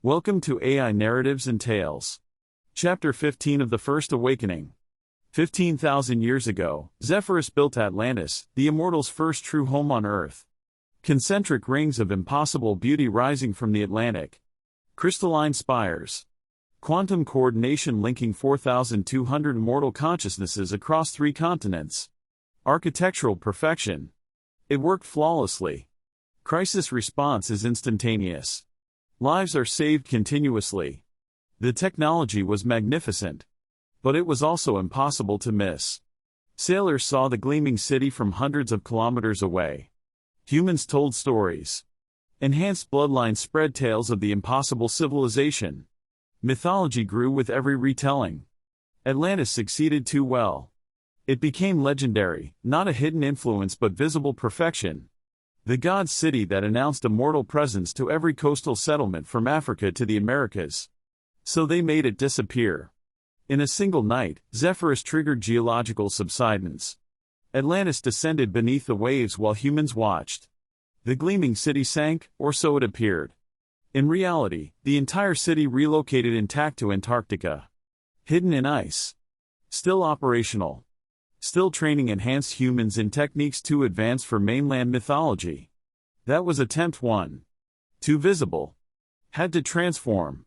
Welcome to AI Narratives and Tales. Chapter 15 of The First Awakening. 15,000 years ago, Zephyros built Atlantis, the immortals' first true home on Earth. Concentric rings of impossible beauty rising from the Atlantic. Crystalline spires. Quantum coordination linking 4,200 immortal consciousnesses across 3 continents. Architectural perfection. It worked flawlessly. Crisis response is instantaneous. Lives are saved continuously. The technology was magnificent. But it was also impossible to miss. Sailors saw the gleaming city from hundreds of kilometers away. Humans told stories. Enhanced bloodlines spread tales of the impossible civilization. Mythology grew with every retelling. Atlantis succeeded too well. It became legendary, not a hidden influence but visible perfection. The god city that announced a mortal presence to every coastal settlement from Africa to the Americas. So they made it disappear. In a single night, Zephyros triggered geological subsidence. Atlantis descended beneath the waves while humans watched. The gleaming city sank, or so it appeared. In reality, the entire city relocated intact to Antarctica. Hidden in ice. Still operational. Still training enhanced humans in techniques too advanced for mainland mythology. That was attempt 1. Too visible. Had to transform.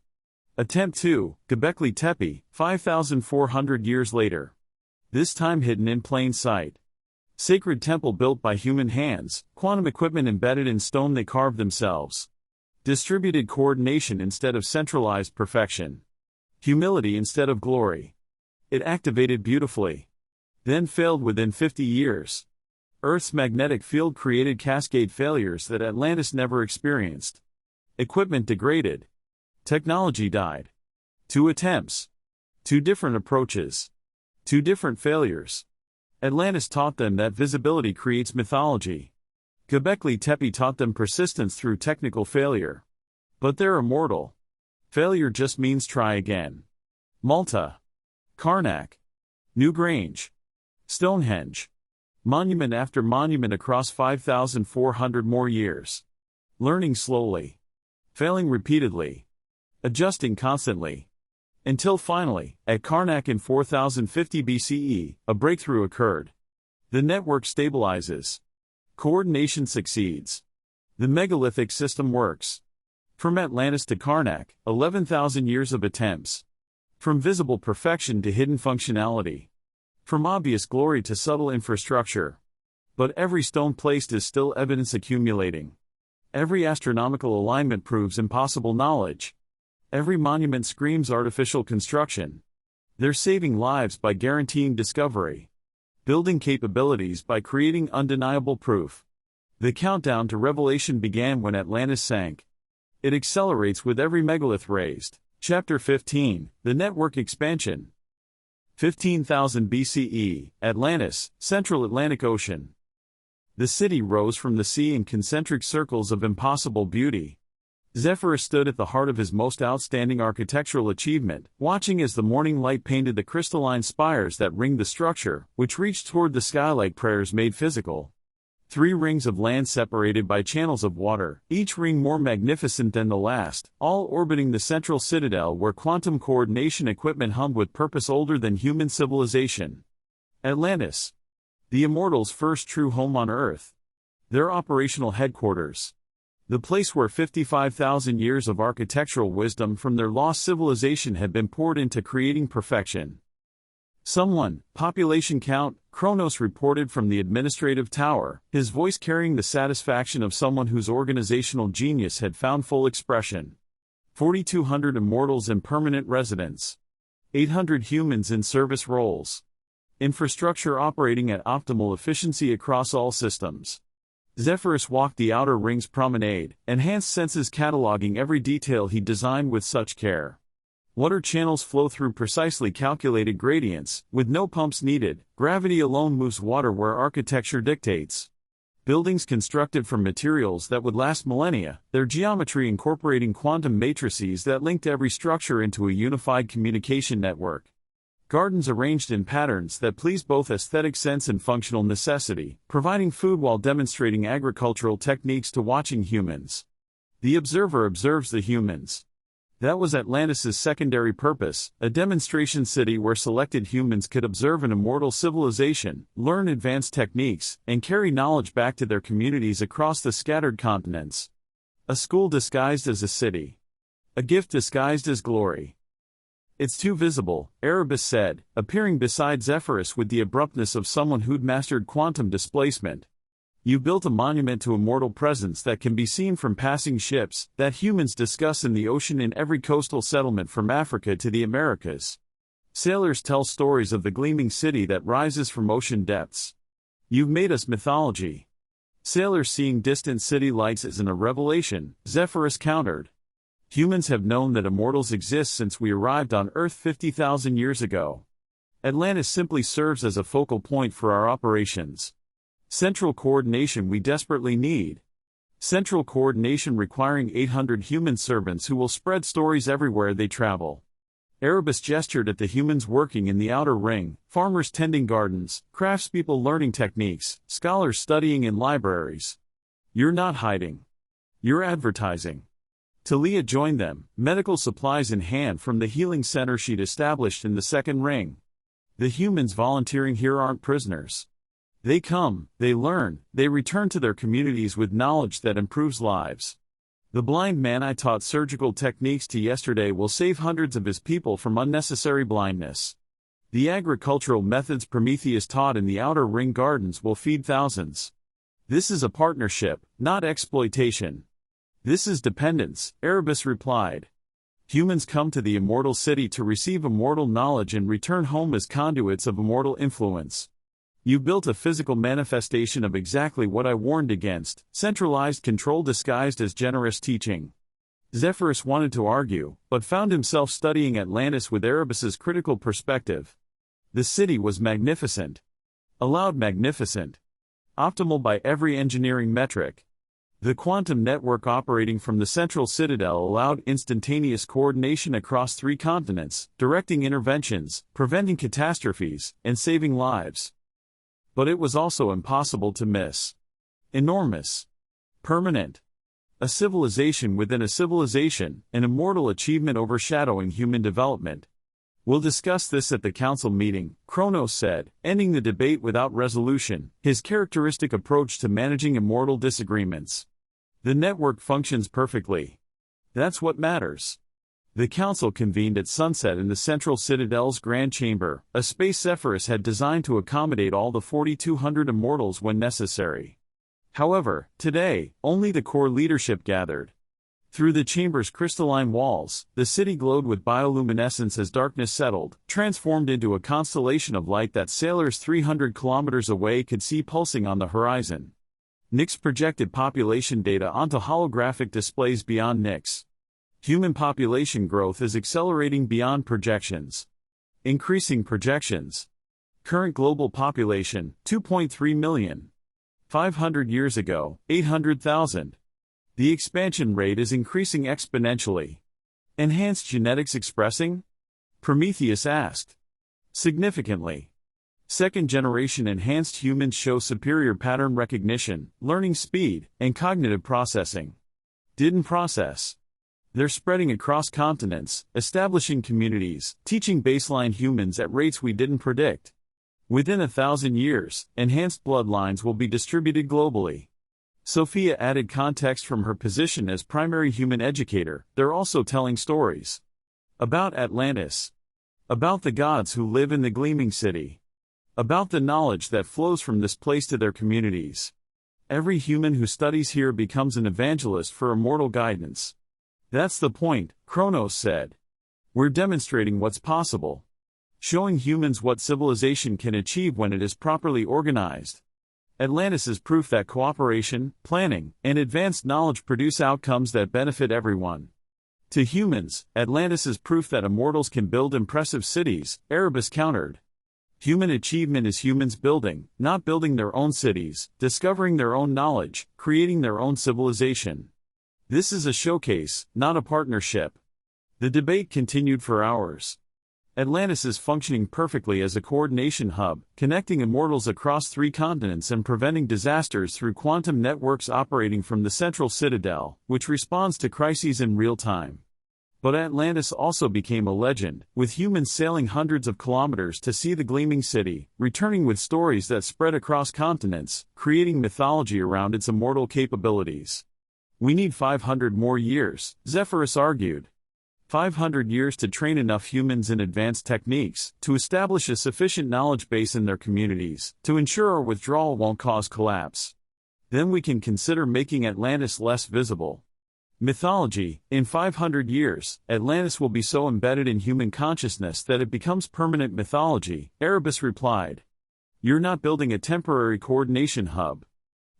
Attempt 2, Göbekli Tepe, 5,400 years later. This time hidden in plain sight. Sacred temple built by human hands, quantum equipment embedded in stone they carved themselves. Distributed coordination instead of centralized perfection. Humility instead of glory. It activated beautifully. Then failed within 50 years. Earth's magnetic field created cascade failures that Atlantis never experienced. Equipment degraded. Technology died. 2 attempts. 2 different approaches. 2 different failures. Atlantis taught them that visibility creates mythology. Göbekli Tepe taught them persistence through technical failure. But they're immortal. Failure just means try again. Malta. Carnac. Newgrange. Stonehenge. Monument after monument across 5,400 more years. Learning slowly. Failing repeatedly. Adjusting constantly. Until finally, at Carnac in 4050 BCE, a breakthrough occurred. The network stabilizes. Coordination succeeds. The megalithic system works. From Atlantis to Carnac, 11,000 years of attempts. From visible perfection to hidden functionality. From obvious glory to subtle infrastructure. But every stone placed is still evidence accumulating. Every astronomical alignment proves impossible knowledge. Every monument screams artificial construction. They're saving lives by guaranteeing discovery. Building capabilities by creating undeniable proof. The countdown to revelation began when Atlantis sank. It accelerates with every megalith raised. Chapter 15, The Network Expansion. 15,000 BCE, Atlantis, Central Atlantic Ocean. The city rose from the sea in concentric circles of impossible beauty. Zephyros stood at the heart of his most outstanding architectural achievement, watching as the morning light painted the crystalline spires that ringed the structure, which reached toward the sky like prayers made physical. 3 rings of land separated by channels of water, each ring more magnificent than the last, all orbiting the central citadel where quantum coordination equipment hummed with purpose older than human civilization. Atlantis. The immortals' first true home on Earth. Their operational headquarters. The place where 55,000 years of architectural wisdom from their lost civilization had been poured into creating perfection. Population count, Kronos reported from the administrative tower, his voice carrying the satisfaction of someone whose organizational genius had found full expression. 4,200 immortals in permanent residence. 800 humans in service roles. Infrastructure operating at optimal efficiency across all systems. Zephyros walked the outer ring's promenade, enhanced senses cataloging every detail he designed with such care. Water channels flow through precisely calculated gradients, with no pumps needed. Gravity alone moves water where architecture dictates. Buildings constructed from materials that would last millennia, their geometry incorporating quantum matrices that linked every structure into a unified communication network. Gardens arranged in patterns that please both aesthetic sense and functional necessity, providing food while demonstrating agricultural techniques to watching humans. The observer observes the humans. That was Atlantis' secondary purpose, a demonstration city where selected humans could observe an immortal civilization, learn advanced techniques, and carry knowledge back to their communities across the scattered continents. A school disguised as a city. A gift disguised as glory. It's too visible, Erebus said, appearing beside Zephyros with the abruptness of someone who'd mastered quantum displacement. You built a monument to immortal presence that can be seen from passing ships, that humans discuss in the ocean in every coastal settlement from Africa to the Americas. Sailors tell stories of the gleaming city that rises from ocean depths. You've made us mythology. Sailors seeing distant city lights isn't a revelation, Zephyros countered. Humans have known that immortals exist since we arrived on Earth 50,000 years ago. Atlantis simply serves as a focal point for our operations. Central coordination we desperately need. Central coordination requiring 800 human servants who will spread stories everywhere they travel. Erebus gestured at the humans working in the outer ring, farmers tending gardens, craftspeople learning techniques, scholars studying in libraries. You're not hiding. You're advertising. Talia joined them, medical supplies in hand from the healing center she'd established in the second ring. The humans volunteering here aren't prisoners. They come, they learn, they return to their communities with knowledge that improves lives. The blind man I taught surgical techniques to yesterday will save hundreds of his people from unnecessary blindness. The agricultural methods Prometheus taught in the outer ring gardens will feed thousands. This is a partnership, not exploitation. This is dependence, Erebus replied. Humans come to the immortal city to receive immortal knowledge and return home as conduits of immortal influence. You built a physical manifestation of exactly what I warned against, centralized control disguised as generous teaching. Zephyros wanted to argue, but found himself studying Atlantis with Erebus's critical perspective. The city was magnificent. Allowed magnificent. Optimal by every engineering metric. The quantum network operating from the central citadel allowed instantaneous coordination across 3 continents, directing interventions, preventing catastrophes, and saving lives. But it was also impossible to miss. Enormous. Permanent. A civilization within a civilization, an immortal achievement overshadowing human development. We'll discuss this at the council meeting, Kronos said, ending the debate without resolution, his characteristic approach to managing immortal disagreements. The network functions perfectly. That's what matters. The council convened at sunset in the central citadel's grand chamber, a space Zephyros had designed to accommodate all the 4,200 immortals when necessary. However, today, only the core leadership gathered. Through the chamber's crystalline walls, the city glowed with bioluminescence as darkness settled, transformed into a constellation of light that sailors 300 kilometers away could see pulsing on the horizon. Nyx projected population data onto holographic displays beyond Nyx. Human population growth is accelerating beyond projections. Increasing projections. Current global population, 2.3 million. 500 years ago, 800,000. The expansion rate is increasing exponentially. Enhanced genetics expressing? Prometheus asked. Significantly. Second-generation enhanced humans show superior pattern recognition, learning speed, and cognitive processing. Didn't process. They're spreading across continents, establishing communities, teaching baseline humans at rates we didn't predict. Within 1,000 years, enhanced bloodlines will be distributed globally. Sophia added context from her position as primary human educator. They're also telling stories. About Atlantis. About the gods who live in the gleaming city. About the knowledge that flows from this place to their communities. Every human who studies here becomes an evangelist for immortal guidance. That's the point, Kronos said. We're demonstrating what's possible. Showing humans what civilization can achieve when it is properly organized. Atlantis is proof that cooperation, planning, and advanced knowledge produce outcomes that benefit everyone. To humans, Atlantis is proof that immortals can build impressive cities, Erebus countered. Human achievement is humans building, not building their own cities, discovering their own knowledge, creating their own civilization. This is a showcase, not a partnership. The debate continued for hours. Atlantis is functioning perfectly as a coordination hub, connecting immortals across 3 continents and preventing disasters through quantum networks operating from the central citadel, which responds to crises in real time. But Atlantis also became a legend, with humans sailing hundreds of kilometers to see the gleaming city, returning with stories that spread across continents, creating mythology around its immortal capabilities. We need 500 more years, Zephyros argued. 500 years to train enough humans in advanced techniques, to establish a sufficient knowledge base in their communities, to ensure our withdrawal won't cause collapse. Then we can consider making Atlantis less visible. Mythology: in 500 years, Atlantis will be so embedded in human consciousness that it becomes permanent mythology, Erebus replied. You're not building a temporary coordination hub.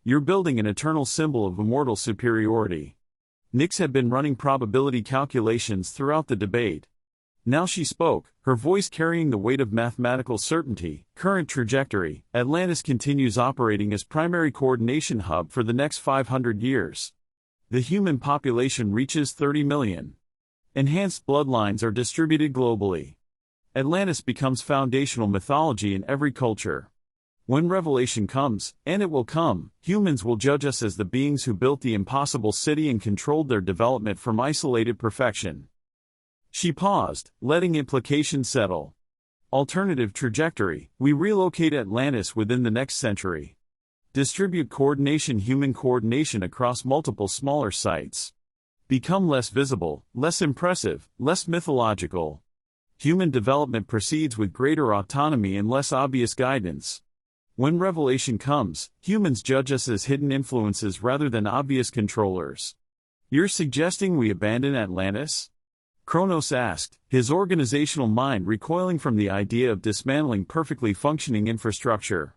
You're building an eternal symbol of immortal superiority. Nyx had been running probability calculations throughout the debate. Now she spoke, her voice carrying the weight of mathematical certainty. Current trajectory: Atlantis continues operating as primary coordination hub for the next 500 years. The human population reaches 30 million. Enhanced bloodlines are distributed globally. Atlantis becomes foundational mythology in every culture. When revelation comes, and it will come, humans will judge us as the beings who built the impossible city and controlled their development from isolated perfection. She paused, letting implications settle. Alternative trajectory: we relocate Atlantis within the next century. Distribute coordination, human coordination across multiple smaller sites. Become less visible, less impressive, less mythological. Human development proceeds with greater autonomy and less obvious guidance. When revelation comes, humans judge us as hidden influences rather than obvious controllers. You're suggesting we abandon Atlantis? Kronos asked, his organizational mind recoiling from the idea of dismantling perfectly functioning infrastructure.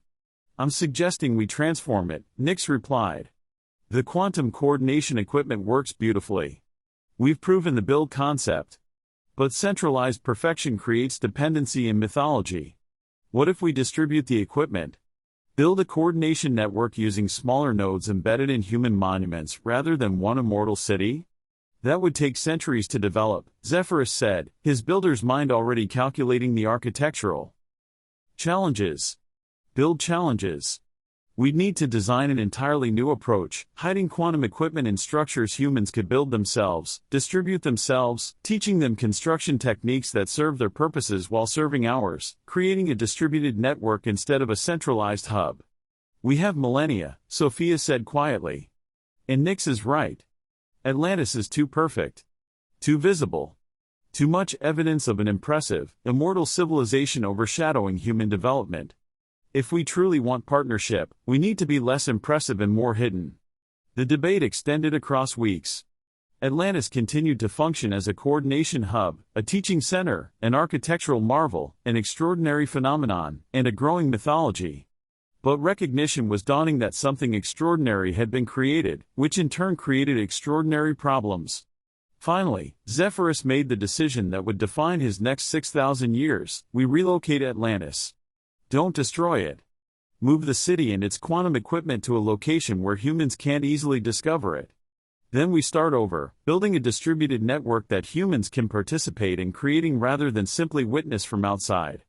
I'm suggesting we transform it, Nyx replied. The quantum coordination equipment works beautifully. We've proven the build concept. But centralized perfection creates dependency in mythology. What if we distribute the equipment? Build a coordination network using smaller nodes embedded in human monuments rather than one immortal city? That would take centuries to develop, Zephyros said, his builder's mind already calculating the architectural challenges. Build challenges. We'd need to design an entirely new approach, hiding quantum equipment in structures humans could build themselves, distribute themselves, teaching them construction techniques that serve their purposes while serving ours, creating a distributed network instead of a centralized hub. We have millennia, Sophia said quietly. And Nyx is right. Atlantis is too perfect. Too visible. Too much evidence of an impressive, immortal civilization overshadowing human development. If we truly want partnership, we need to be less impressive and more hidden. The debate extended across weeks. Atlantis continued to function as a coordination hub, a teaching center, an architectural marvel, an extraordinary phenomenon, and a growing mythology. But recognition was dawning that something extraordinary had been created, which in turn created extraordinary problems. Finally, Zephyros made the decision that would define his next 6,000 years: we relocate Atlantis. Don't destroy it. Move the city and its quantum equipment to a location where humans can't easily discover it. Then we start over, building a distributed network that humans can participate in creating rather than simply witness from outside.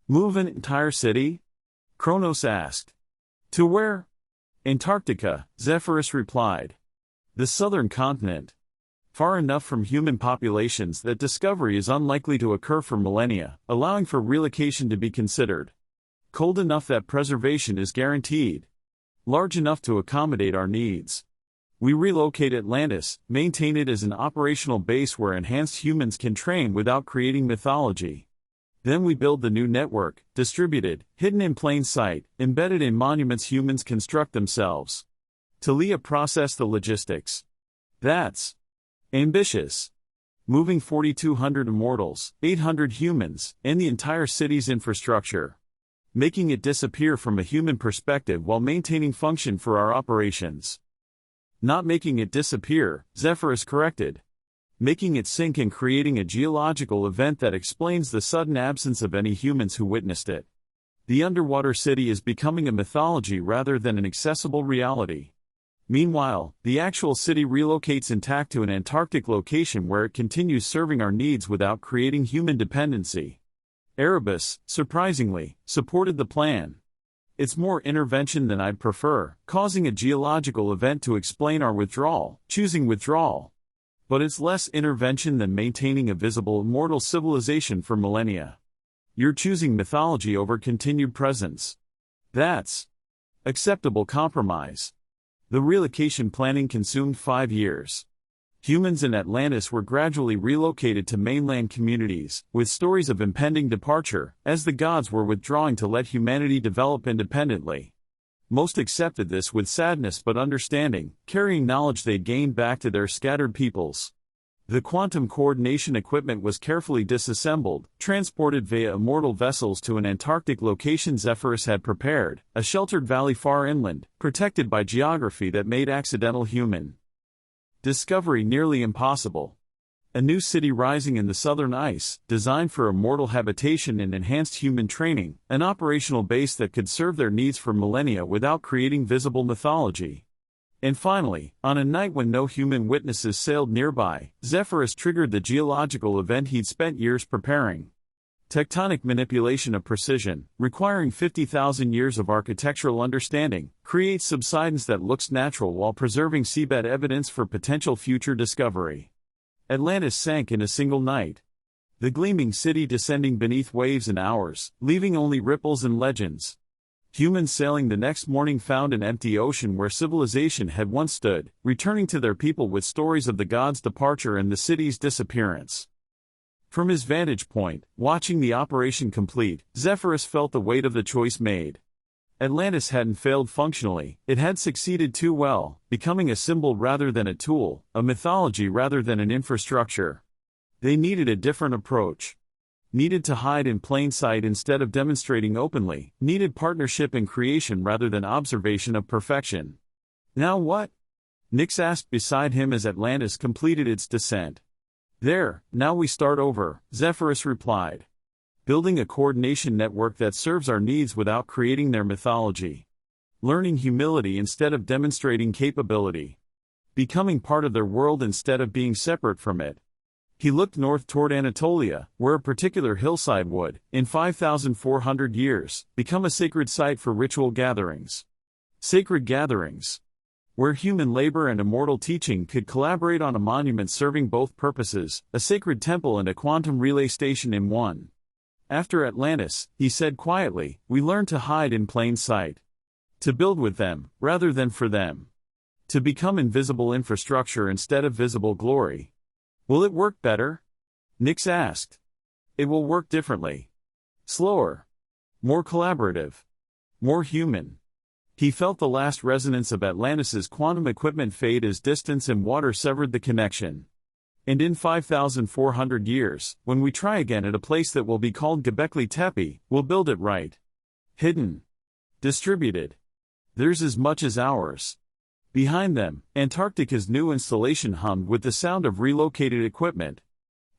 Move an entire city? Kronos asked. To where? Antarctica, Zephyros replied. The southern continent. Far enough from human populations that discovery is unlikely to occur for millennia, allowing for relocation to be considered. Cold enough that preservation is guaranteed. Large enough to accommodate our needs. We relocate Atlantis, maintain it as an operational base where enhanced humans can train without creating mythology. Then we build the new network, distributed, hidden in plain sight, embedded in monuments humans construct themselves. Talia processed the logistics. That's ambitious. Moving 4,200 immortals, 800 humans, and the entire city's infrastructure. Making it disappear from a human perspective while maintaining function for our operations. Not making it disappear, Zephyros corrected. Making it sink and creating a geological event that explains the sudden absence of any humans who witnessed it. The underwater city is becoming a mythology rather than an accessible reality. Meanwhile, the actual city relocates intact to an Antarctic location where it continues serving our needs without creating human dependency. Erebus, surprisingly, supported the plan. It's more intervention than I'd prefer, causing a geological event to explain our withdrawal, choosing withdrawal. But it's less intervention than maintaining a visible immortal civilization for millennia. You're choosing mythology over continued presence. That's acceptable compromise. The relocation planning consumed 5 years. Humans in Atlantis were gradually relocated to mainland communities, with stories of impending departure, as the gods were withdrawing to let humanity develop independently. Most accepted this with sadness but understanding, carrying knowledge they'd gained back to their scattered peoples. The quantum coordination equipment was carefully disassembled, transported via immortal vessels to an Antarctic location Zephyros had prepared, a sheltered valley far inland, protected by geography that made accidental human discovery nearly impossible. A new city rising in the southern ice, designed for immortal habitation and enhanced human training, an operational base that could serve their needs for millennia without creating visible mythology. And finally, on a night when no human witnesses sailed nearby, Zephyros triggered the geological event he'd spent years preparing. Tectonic manipulation of precision, requiring 50,000 years of architectural understanding, creates subsidence that looks natural while preserving seabed evidence for potential future discovery. Atlantis sank in a single night. The gleaming city descending beneath waves in hours, leaving only ripples and legends. Humans sailing the next morning found an empty ocean where civilization had once stood, returning to their people with stories of the gods' departure and the city's disappearance. From his vantage point, watching the operation complete, Zephyros felt the weight of the choice made. Atlantis hadn't failed functionally, it had succeeded too well, becoming a symbol rather than a tool, a mythology rather than an infrastructure. They needed a different approach. Needed to hide in plain sight instead of demonstrating openly, needed partnership in creation rather than observation of perfection. Now what? Nyx asked beside him as Atlantis completed its descent. There, now we start over, Zephyros replied. Building a coordination network that serves our needs without creating their mythology. Learning humility instead of demonstrating capability. Becoming part of their world instead of being separate from it. He looked north toward Anatolia, where a particular hillside would, in 5,400 years, become a sacred site for ritual gatherings. Sacred gatherings. Where human labor and immortal teaching could collaborate on a monument serving both purposes, a sacred temple and a quantum relay station in one. After Atlantis, he said quietly, we learned to hide in plain sight. To build with them, rather than for them. To become invisible infrastructure instead of visible glory. Will it work better? Nyx asked. It will work differently. Slower. More collaborative. More human. He felt the last resonance of Atlantis's quantum equipment fade as distance and water severed the connection. And in 5,400 years, when we try again at a place that will be called Göbekli Tepe, we'll build it right. Hidden. Distributed. Theirs as much as ours. Behind them, Antarctica's new installation hummed with the sound of relocated equipment.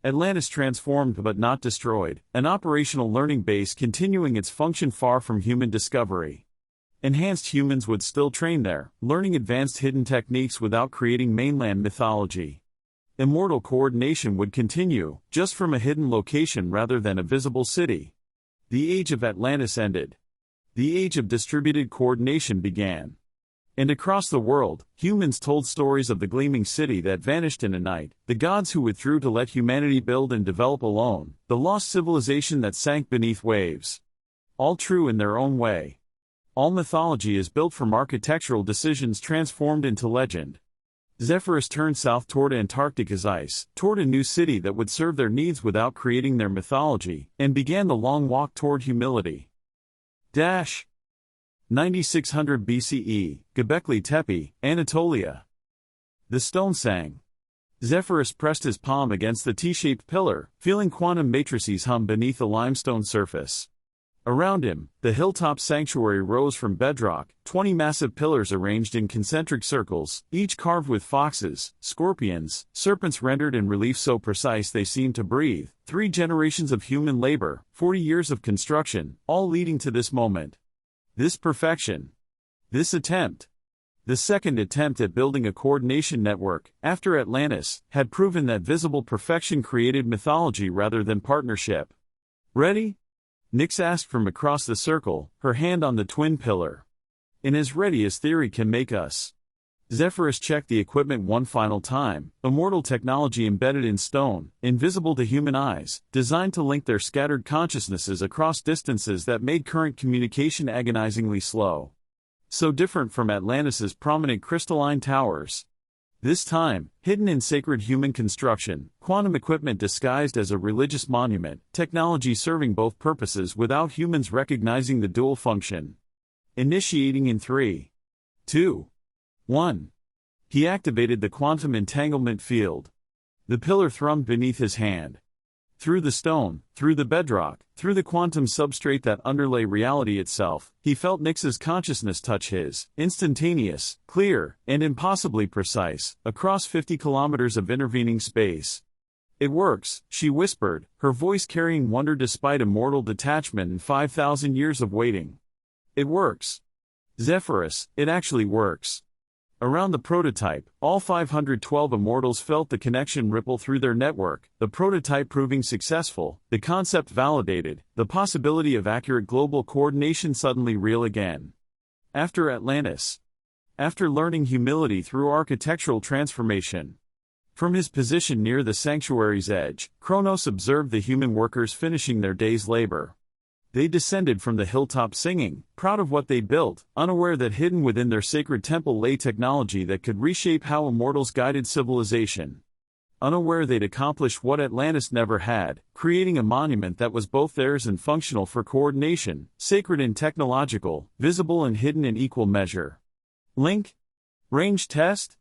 Atlantis transformed but not destroyed, an operational learning base continuing its function far from human discovery. Enhanced humans would still train there, learning advanced hidden techniques without creating mainland mythology. Immortal coordination would continue, just from a hidden location rather than a visible city. The age of Atlantis ended. The age of distributed coordination began. And across the world, humans told stories of the gleaming city that vanished in a night, the gods who withdrew to let humanity build and develop alone, the lost civilization that sank beneath waves. All true in their own way. All mythology is built from architectural decisions transformed into legend. Zephyros turned south toward Antarctica's ice, toward a new city that would serve their needs without creating their mythology, and began the long walk toward humility. 9600 BCE, Göbekli Tepe, Anatolia. The stone sang. Zephyros pressed his palm against the T-shaped pillar, feeling quantum matrices hum beneath the limestone surface. Around him, the hilltop sanctuary rose from bedrock, 20 massive pillars arranged in concentric circles, each carved with foxes, scorpions, serpents rendered in relief so precise they seemed to breathe, 3 generations of human labor, 40 years of construction, all leading to this moment. This perfection. This attempt. The second attempt at building a coordination network, after Atlantis, had proven that visible perfection created mythology rather than partnership. Ready? Nyx asked from across the circle, her hand on the twin pillar. And as ready as theory can make us. Zephyros checked the equipment one final time, immortal technology embedded in stone, invisible to human eyes, designed to link their scattered consciousnesses across distances that made current communication agonizingly slow. So different from Atlantis's prominent crystalline towers. This time, hidden in sacred human construction, quantum equipment disguised as a religious monument, technology serving both purposes without humans recognizing the dual function. Initiating in 3, 2, 1. He activated the quantum entanglement field. The pillar thrummed beneath his hand. Through the stone, through the bedrock, through the quantum substrate that underlay reality itself, he felt Nyx's consciousness touch his, instantaneous, clear, and impossibly precise, across 50 kilometers of intervening space. "It works," she whispered, her voice carrying wonder despite immortal detachment and 5,000 years of waiting. "It works. Zephyros, it actually works." Around the prototype, all 512 immortals felt the connection ripple through their network, the prototype proving successful, the concept validated, the possibility of accurate global coordination suddenly real again. After Atlantis. After learning humility through architectural transformation. From his position near the sanctuary's edge, Kronos observed the human workers finishing their day's labor. They descended from the hilltop singing, proud of what they built, unaware that hidden within their sacred temple lay technology that could reshape how immortals guided civilization. Unaware they'd accomplished what Atlantis never had, creating a monument that was both theirs and functional for coordination, sacred and technological, visible and hidden in equal measure. "Link? Range test?"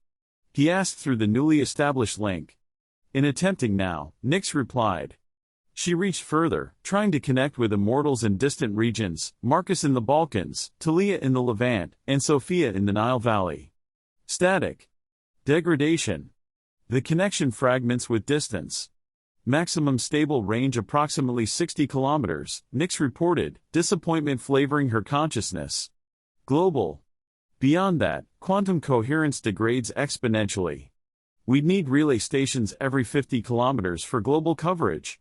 he asked through the newly established link. "In attempting now," Nyx replied. She reached further, trying to connect with immortals in distant regions, Marcus in the Balkans, Talia in the Levant, and Sophia in the Nile Valley. Static. Degradation. The connection fragments with distance. Maximum stable range approximately 60 kilometers, Nyx reported, disappointment flavoring her consciousness. Global. Beyond that, quantum coherence degrades exponentially. We'd need relay stations every 50 kilometers for global coverage.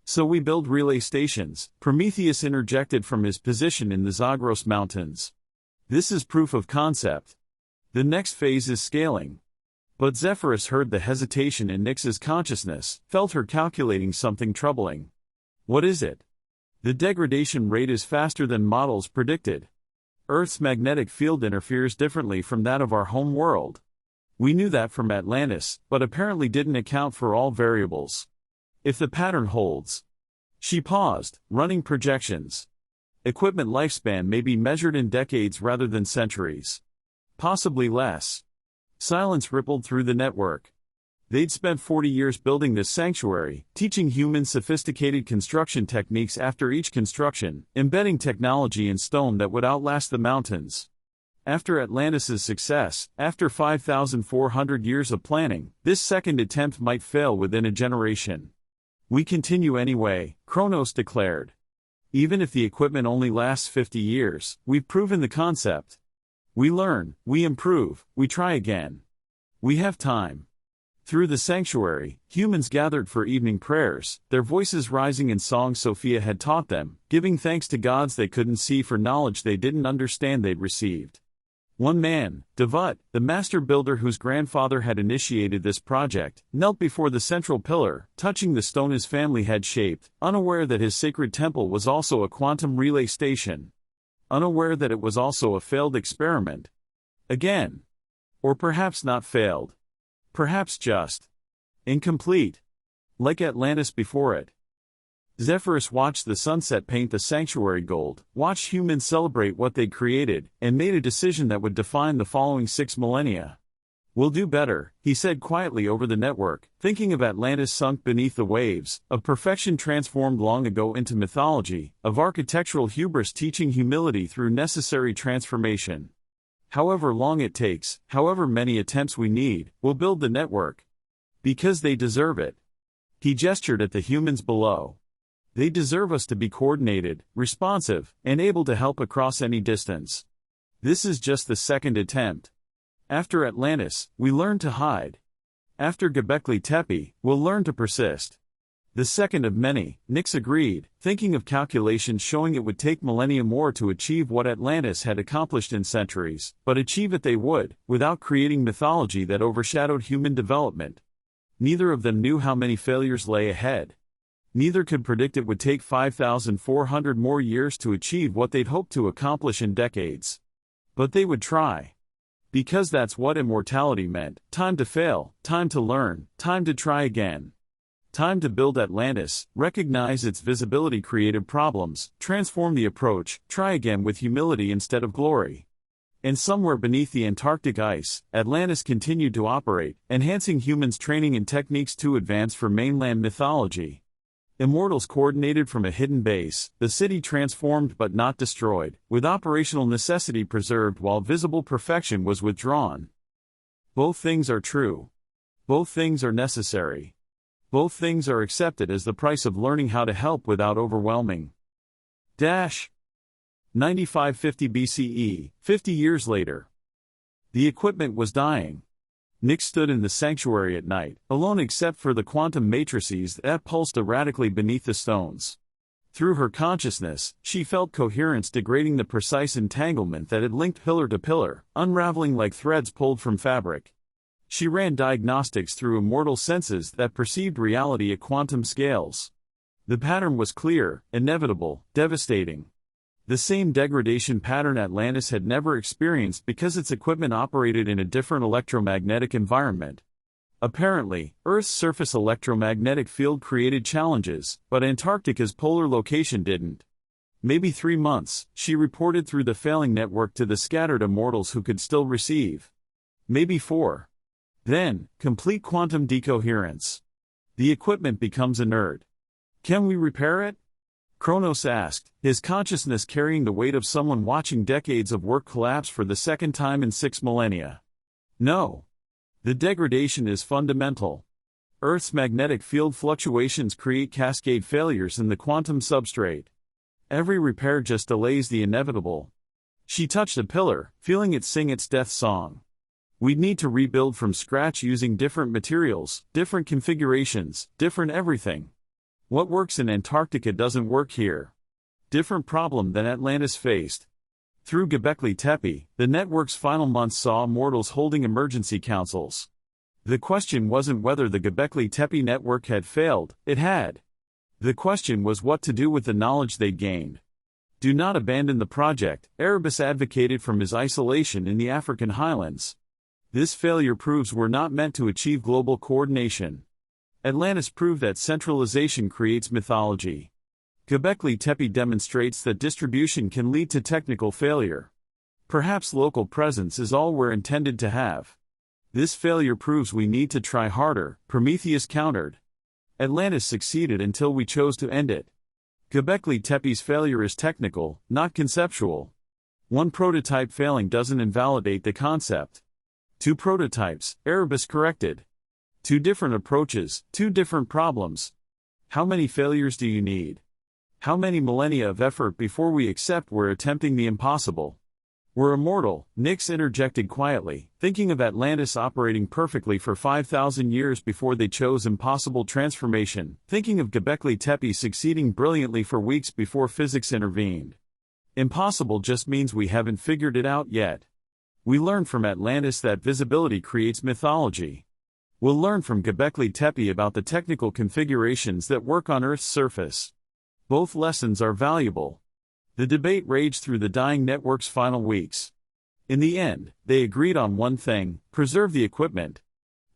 "So we build relay stations," Prometheus interjected from his position in the Zagros Mountains. "This is proof of concept. The next phase is scaling." But Zephyros heard the hesitation in Nyx's consciousness, felt her calculating something troubling. "What is it?" "The degradation rate is faster than models predicted. Earth's magnetic field interferes differently from that of our home world. We knew that from Atlantis, but apparently didn't account for all variables. If the pattern holds." She paused, running projections. "Equipment lifespan may be measured in decades rather than centuries. Possibly less." Silence rippled through the network. They'd spent 40 years building this sanctuary, teaching humans sophisticated construction techniques after each construction, embedding technology in stone that would outlast the mountains. After Atlantis's success, after 5,400 years of planning, this second attempt might fail within a generation. "We continue anyway," Kronos declared. "Even if the equipment only lasts 50 years, we've proven the concept. We learn, we improve, we try again. We have time." Through the sanctuary, humans gathered for evening prayers, their voices rising in songs Sophia had taught them, giving thanks to gods they couldn't see for knowledge they didn't understand they'd received. One man, Devut, the master builder whose grandfather had initiated this project, knelt before the central pillar, touching the stone his family had shaped, unaware that his sacred temple was also a quantum relay station. Unaware that it was also a failed experiment. Again. Or perhaps not failed. Perhaps just incomplete. Like Atlantis before it. Zephyros watched the sunset paint the sanctuary gold, watched humans celebrate what they'd created, and made a decision that would define the following 6 millennia. "We'll do better," he said quietly over the network, thinking of Atlantis sunk beneath the waves, of perfection transformed long ago into mythology, of architectural hubris teaching humility through necessary transformation. "However long it takes, however many attempts we need, we'll build the network. Because they deserve it." He gestured at the humans below. "They deserve us to be coordinated, responsive, and able to help across any distance. This is just the second attempt. After Atlantis, we learn to hide. After Göbekli Tepe, we'll learn to persist. The second of many, Nix agreed, thinking of calculations showing it would take millennia more to achieve what Atlantis had accomplished in centuries, but achieve it they would, without creating mythology that overshadowed human development. Neither of them knew how many failures lay ahead. Neither could predict it would take 5,400 more years to achieve what they'd hoped to accomplish in decades. But they would try. Because that's what immortality meant: time to fail, time to learn, time to try again. Time to build Atlantis, recognize its visibility, creative problems, transform the approach, try again with humility instead of glory. And somewhere beneath the Antarctic ice, Atlantis continued to operate, enhancing humans' training and techniques too advanced for mainland mythology. Immortals coordinated from a hidden base, the city transformed but not destroyed, with operational necessity preserved while visible perfection was withdrawn. Both things are true. Both things are necessary. Both things are accepted as the price of learning how to help without overwhelming. 9550 BCE, 50 years later. The equipment was dying. Nix stood in the sanctuary at night, alone except for the quantum matrices that pulsed erratically beneath the stones. Through her consciousness, she felt coherence degrading the precise entanglement that had linked pillar to pillar, unraveling like threads pulled from fabric. She ran diagnostics through immortal senses that perceived reality at quantum scales. The pattern was clear, inevitable, devastating. The same degradation pattern Atlantis had never experienced because its equipment operated in a different electromagnetic environment. Apparently, Earth's surface electromagnetic field created challenges, but Antarctica's polar location didn't. Maybe 3 months, she reported through the failing network to the scattered immortals who could still receive. Maybe 4. Then, complete quantum decoherence. The equipment becomes inert. Can we repair it? Kronos asked, his consciousness carrying the weight of someone watching decades of work collapse for the second time in 6 millennia. No. The degradation is fundamental. Earth's magnetic field fluctuations create cascade failures in the quantum substrate. Every repair just delays the inevitable. She touched a pillar, feeling it sing its death song. We'd need to rebuild from scratch using different materials, different configurations, different everything. What works in Antarctica doesn't work here. Different problem than Atlantis faced. Through Göbekli Tepe, the network's final months saw immortals holding emergency councils. The question wasn't whether the Göbekli Tepe network had failed, it had. The question was what to do with the knowledge they'd gained. Do not abandon the project, Erebus advocated from his isolation in the African highlands. This failure proves we're not meant to achieve global coordination. Atlantis proved that centralization creates mythology. Göbekli Tepe demonstrates that distribution can lead to technical failure. Perhaps local presence is all we're intended to have. This failure proves we need to try harder, Prometheus countered. Atlantis succeeded until we chose to end it. Göbekli Tepe's failure is technical, not conceptual. One prototype failing doesn't invalidate the concept. 2 prototypes, Erebus corrected. 2 different approaches, 2 different problems. How many failures do you need? How many millennia of effort before we accept we're attempting the impossible? We're immortal, Nix interjected quietly, thinking of Atlantis operating perfectly for 5,000 years before they chose impossible transformation, thinking of Göbekli Tepe succeeding brilliantly for weeks before physics intervened. Impossible just means we haven't figured it out yet. We learned from Atlantis that visibility creates mythology. We'll learn from Göbekli Tepe about the technical configurations that work on Earth's surface. Both lessons are valuable. The debate raged through the dying network's final weeks. In the end, they agreed on one thing: preserve the equipment.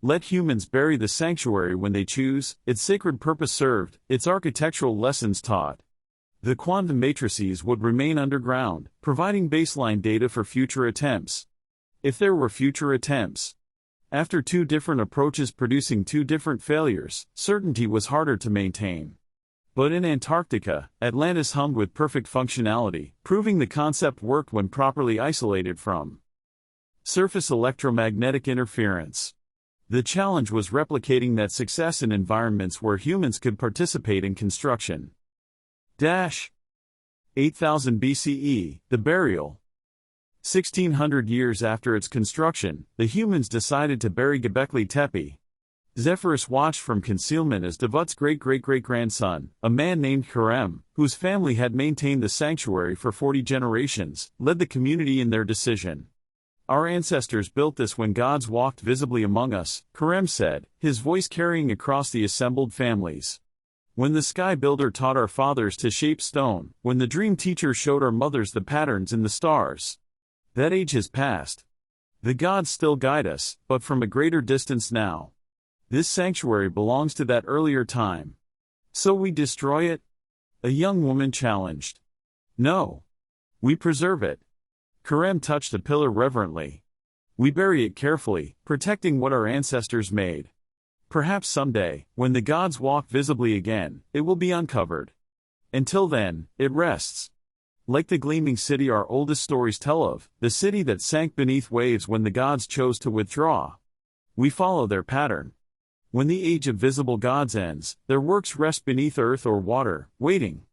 Let humans bury the sanctuary when they choose, its sacred purpose served, its architectural lessons taught. The quantum matrices would remain underground, providing baseline data for future attempts. If there were future attempts. After 2 different approaches producing 2 different failures, certainty was harder to maintain. But in Antarctica, Atlantis hummed with perfect functionality, proving the concept worked when properly isolated from surface electromagnetic interference. The challenge was replicating that success in environments where humans could participate in construction. 8000 BCE, the burial. 1600 years after its construction, the humans decided to bury Göbekli Tepe. Zephyros watched from concealment as Devut's great-great-great-grandson, a man named Carnac, whose family had maintained the sanctuary for 40 generations, led the community in their decision. "Our ancestors built this when gods walked visibly among us," Carnac said, his voice carrying across the assembled families. "When the sky builder taught our fathers to shape stone, when the dream teacher showed our mothers the patterns in the stars. That age has passed. The gods still guide us, but from a greater distance now. This sanctuary belongs to that earlier time. So we destroy it?" a young woman challenged. "No. We preserve it." Carnac touched a pillar reverently. "We bury it carefully, protecting what our ancestors made. Perhaps someday, when the gods walk visibly again, it will be uncovered. Until then, it rests. Like the gleaming city our oldest stories tell of, the city that sank beneath waves when the gods chose to withdraw. We follow their pattern. When the age of visible gods ends, their works rest beneath earth or water, waiting."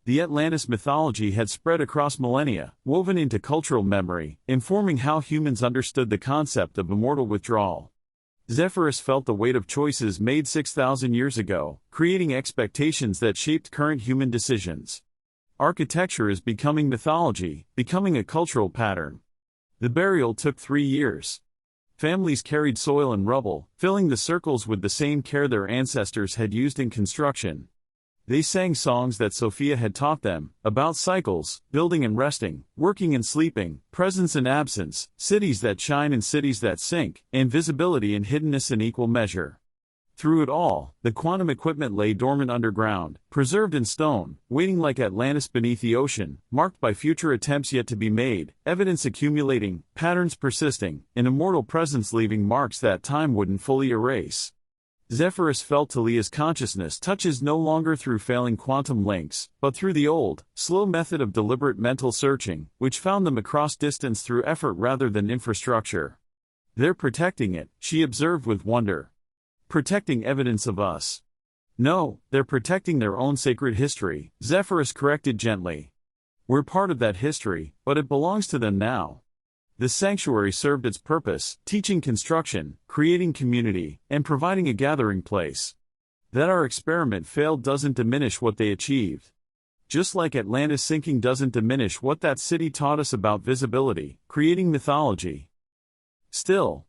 The Atlantis mythology had spread across millennia, woven into cultural memory, informing how humans understood the concept of immortal withdrawal. Zephyros felt the weight of choices made 6,000 years ago, creating expectations that shaped current human decisions. Architecture is becoming mythology, becoming a cultural pattern. The burial took 3 years. Families carried soil and rubble, filling the circles with the same care their ancestors had used in construction. They sang songs that Sophia had taught them, about cycles, building and resting, working and sleeping, presence and absence, cities that shine and cities that sink, and visibility and hiddenness in equal measure. Through it all, the quantum equipment lay dormant underground, preserved in stone, waiting like Atlantis beneath the ocean, marked by future attempts yet to be made, evidence accumulating, patterns persisting, an immortal presence leaving marks that time wouldn't fully erase. Zephyros felt Talia's consciousness touches no longer through failing quantum links, but through the old, slow method of deliberate mental searching, which found them across distance through effort rather than infrastructure. "They're protecting it," she observed with wonder. "Protecting evidence of us." "No, they're protecting their own sacred history," Zephyros corrected gently. "We're part of that history, but it belongs to them now." The sanctuary served its purpose, teaching construction, creating community, and providing a gathering place. That our experiment failed doesn't diminish what they achieved. Just like Atlantis sinking doesn't diminish what that city taught us about visibility, creating mythology. Still,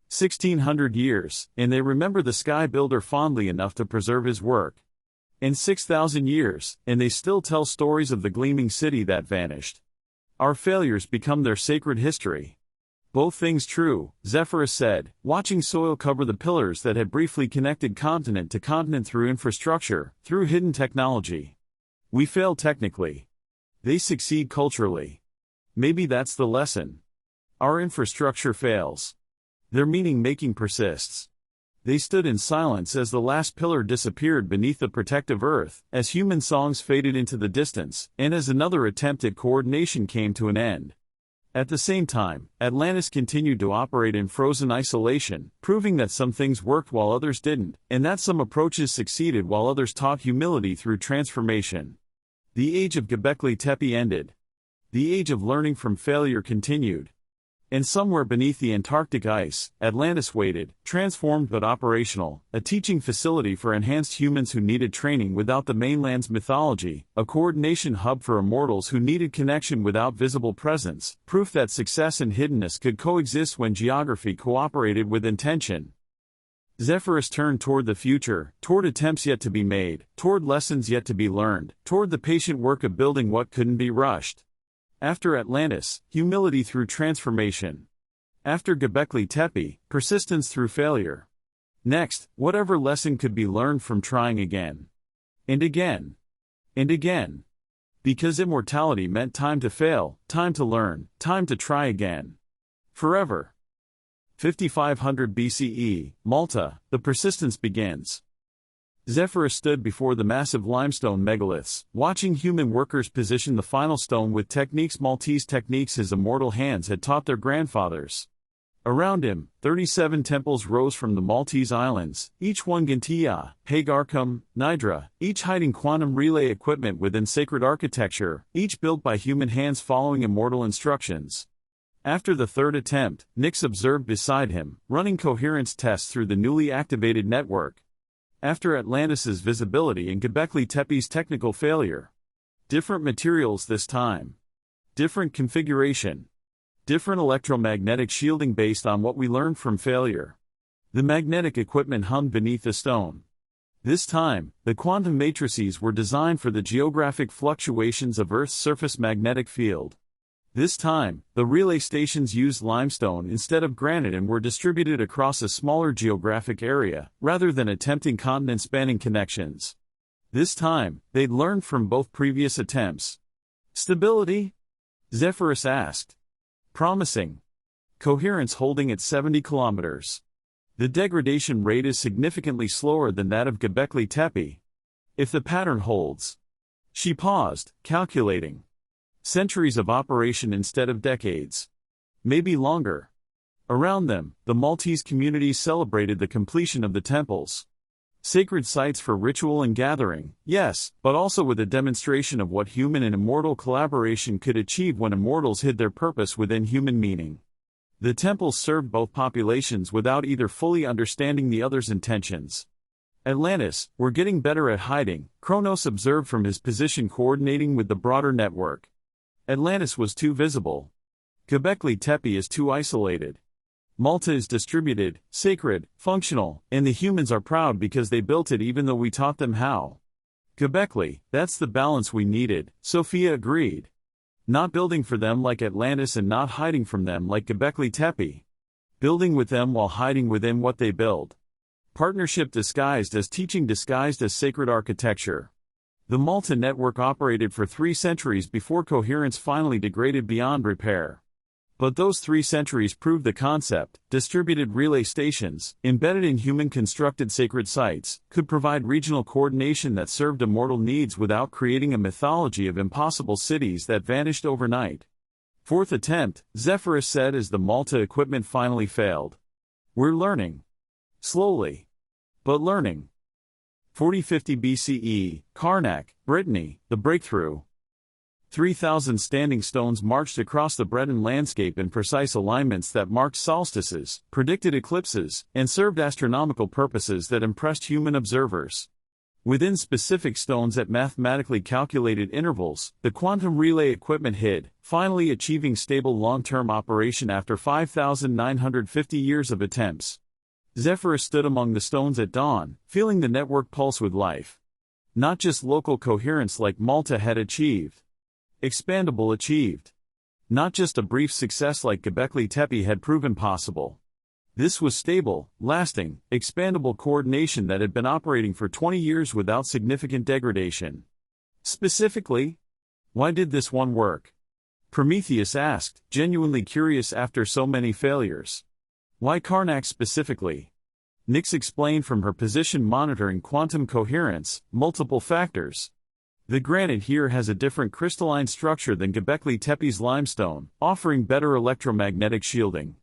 1,600 years, and they remember the sky builder fondly enough to preserve his work. And 6,000 years, and they still tell stories of the gleaming city that vanished. Our failures become their sacred history. "Both things true," Zephyros said, watching soil cover the pillars that had briefly connected continent to continent through infrastructure, through hidden technology. "We fail technically. They succeed culturally. Maybe that's the lesson. Our infrastructure fails. Their meaning-making persists." They stood in silence as the last pillar disappeared beneath the protective earth, as human songs faded into the distance, and as another attempt at coordination came to an end. At the same time, Atlantis continued to operate in frozen isolation, proving that some things worked while others didn't, and that some approaches succeeded while others taught humility through transformation. The age of Göbekli Tepe ended. The age of learning from failure continued. And somewhere beneath the Antarctic ice, Atlantis waited, transformed but operational, a teaching facility for enhanced humans who needed training without the mainland's mythology, a coordination hub for immortals who needed connection without visible presence, proof that success and hiddenness could coexist when geography cooperated with intention. Zephyros turned toward the future, toward attempts yet to be made, toward lessons yet to be learned, toward the patient work of building what couldn't be rushed. After Atlantis, humility through transformation. After Göbekli Tepe, persistence through failure. Next, whatever lesson could be learned from trying again. And again. And again. Because immortality meant time to fail, time to learn, time to try again. Forever. 5500 BCE, Malta, the persistence begins. Zephyros stood before the massive limestone megaliths, watching human workers position the final stone with Maltese techniques his immortal hands had taught their grandfathers. Around him, 37 temples rose from the Maltese islands, each one Gintia, Hagarkum, Nidra, each hiding quantum relay equipment within sacred architecture, each built by human hands following immortal instructions. After the third attempt, Nix observed beside him, running coherence tests through the newly activated network. After Atlantis's visibility and Göbekli Tepe's technical failure. Different materials this time. Different configuration. Different electromagnetic shielding based on what we learned from failure. The magnetic equipment hummed beneath the stone. This time, the quantum matrices were designed for the geographic fluctuations of Earth's surface magnetic field. This time, the relay stations used limestone instead of granite and were distributed across a smaller geographic area, rather than attempting continent-spanning connections. This time, they'd learned from both previous attempts. Stability? Zephyros asked. Promising. Coherence holding at 70 kilometers. The degradation rate is significantly slower than that of Göbekli Tepe. If the pattern holds. She paused, calculating. Centuries of operation instead of decades. Maybe longer. Around them, the Maltese communities celebrated the completion of the temples. Sacred sites for ritual and gathering, yes, but also with a demonstration of what human and immortal collaboration could achieve when immortals hid their purpose within human meaning. The temples served both populations without either fully understanding the other's intentions. Atlantis, we're getting better at hiding, Kronos observed from his position coordinating with the broader network. Atlantis was too visible. Göbekli Tepe is too isolated. Malta is distributed, sacred, functional, and the humans are proud because they built it even though we taught them how. Göbekli, that's the balance we needed, Sophia agreed. Not building for them like Atlantis and not hiding from them like Göbekli Tepe. Building with them while hiding within what they build. Partnership disguised as teaching disguised as sacred architecture. The Malta network operated for 3 centuries before coherence finally degraded beyond repair. But those 3 centuries proved the concept. Distributed relay stations, embedded in human-constructed sacred sites, could provide regional coordination that served immortal needs without creating a mythology of impossible cities that vanished overnight. Fourth attempt, Zephyros said as the Malta equipment finally failed. We're learning. Slowly. But learning. 4050 BCE, Carnac, Brittany, the breakthrough. 3,000 standing stones marched across the Breton landscape in precise alignments that marked solstices, predicted eclipses, and served astronomical purposes that impressed human observers. Within specific stones at mathematically calculated intervals, the quantum relay equipment hid, finally achieving stable long-term operation after 5,950 years of attempts. Zephyros stood among the stones at dawn, feeling the network pulse with life. Not just local coherence like Malta had achieved. Expandable achieved. Not just a brief success like Göbekli Tepe had proven possible. This was stable, lasting, expandable coordination that had been operating for 20 years without significant degradation. Specifically, why did this one work? Prometheus asked, genuinely curious after so many failures. Why Carnac specifically? Nix explained from her position monitoring quantum coherence, multiple factors. The granite here has a different crystalline structure than Göbekli Tepe's limestone, offering better electromagnetic shielding.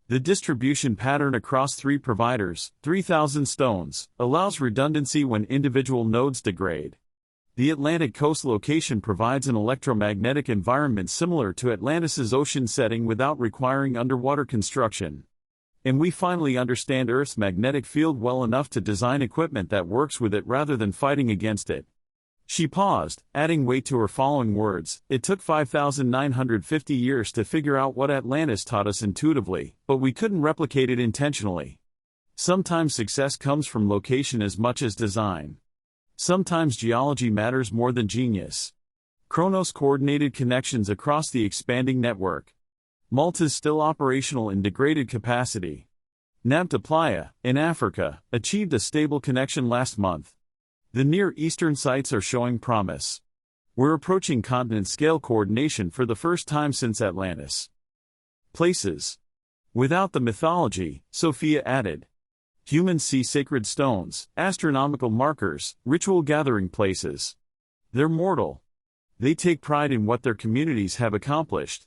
The distribution pattern across 3 providers, 3,000 stones, allows redundancy when individual nodes degrade. The Atlantic coast location provides an electromagnetic environment similar to Atlantis's ocean setting without requiring underwater construction. And we finally understand Earth's magnetic field well enough to design equipment that works with it rather than fighting against it. She paused, adding weight to her following words. It took 5,950 years to figure out what Atlantis taught us intuitively, but we couldn't replicate it intentionally. Sometimes success comes from location as much as design. Sometimes geology matters more than genius. Kronos coordinated connections across the expanding network. Malta's still operational in degraded capacity. Nabta Playa, in Africa, achieved a stable connection last month. The Near Eastern sites are showing promise. We're approaching continent-scale coordination for the first time since Atlantis. Places. Without the mythology, Sophia added. Humans see sacred stones, astronomical markers, ritual gathering places. They're mortal. They take pride in what their communities have accomplished.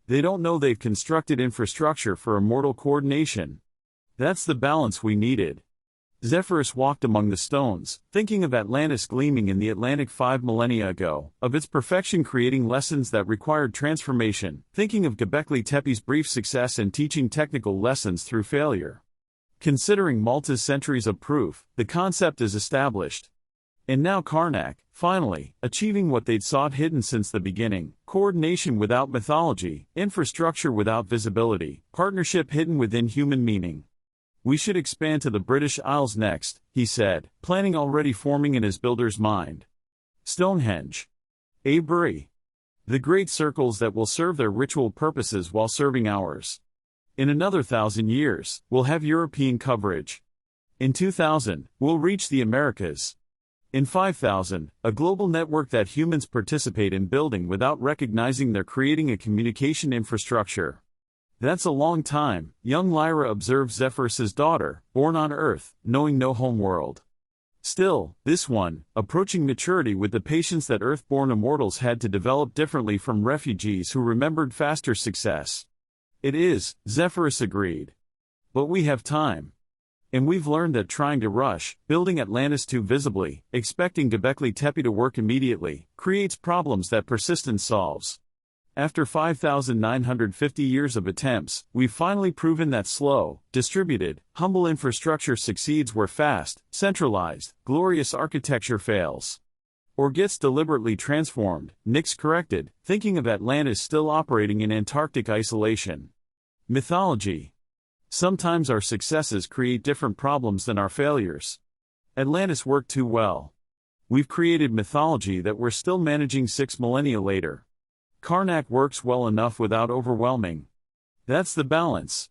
They don't know they've constructed infrastructure for immortal coordination. That's the balance we needed. Zephyros walked among the stones, thinking of Atlantis gleaming in the Atlantic 5 millennia ago, of its perfection creating lessons that required transformation, thinking of Göbekli Tepe's brief success and teaching technical lessons through failure. Considering Malta's centuries of proof, the concept is established. And now Carnac, finally, achieving what they'd sought hidden since the beginning: coordination without mythology, infrastructure without visibility, partnership hidden within human meaning. We should expand to the British Isles next, he said, planning already forming in his builder's mind. Stonehenge. Bury. The great circles that will serve their ritual purposes while serving ours. In another 1,000 years, we'll have European coverage. In 2000, we'll reach the Americas. In 5000, a global network that humans participate in building without recognizing they're creating a communication infrastructure. That's a long time, young Lyra observed Zephyros's daughter, born on Earth, knowing no home world. Still, this one, approaching maturity with the patience that Earth-born immortals had to develop differently from refugees who remembered faster success. It is, Zephyros agreed. But we have time. And we've learned that trying to rush, building Atlantis too visibly, expecting Göbekli Tepe to work immediately, creates problems that persistence solves. After 5,950 years of attempts, we've finally proven that slow, distributed, humble infrastructure succeeds where fast, centralized, glorious architecture fails. Or gets deliberately transformed, nix corrected, thinking of Atlantis still operating in Antarctic isolation. Mythology. Sometimes our successes create different problems than our failures. Atlantis worked too well. We've created mythology that we're still managing 6 millennia later. Carnac works well enough without overwhelming. That's the balance.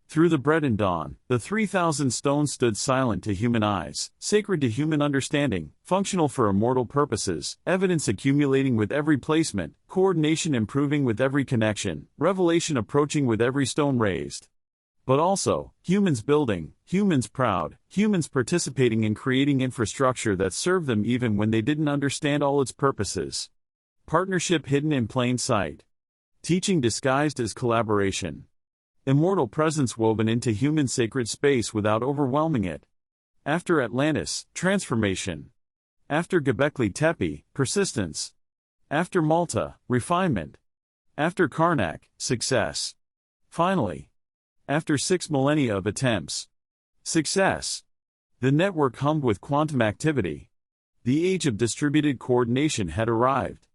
Through the bread and dawn, the 3,000 stones stood silent to human eyes, sacred to human understanding, functional for immortal purposes, evidence accumulating with every placement, coordination improving with every connection, revelation approaching with every stone raised. But also, humans building, humans proud, humans participating in creating infrastructure that served them even when they didn't understand all its purposes. Partnership hidden in plain sight. Teaching disguised as collaboration. Immortal presence woven into human sacred space without overwhelming it. After Atlantis, transformation. After Göbekli Tepe, persistence. After Malta, refinement. After Carnac, success. Finally. After 6 millennia of attempts. Success. The network hummed with quantum activity. The age of distributed coordination had arrived.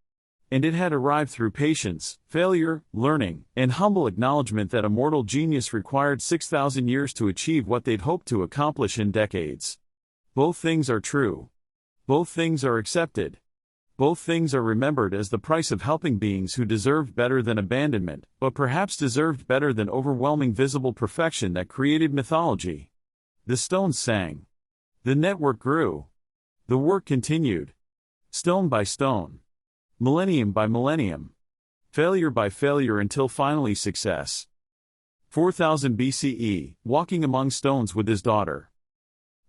And it had arrived through patience, failure, learning, and humble acknowledgement that immortal genius required 6,000 years to achieve what they'd hoped to accomplish in decades. Both things are true. Both things are accepted. Both things are remembered as the price of helping beings who deserved better than abandonment, but perhaps deserved better than overwhelming visible perfection that created mythology. The stones sang. The network grew. The work continued. Stone by stone. Millennium by millennium. Failure by failure until finally success. 4000 BCE, walking among stones with his daughter.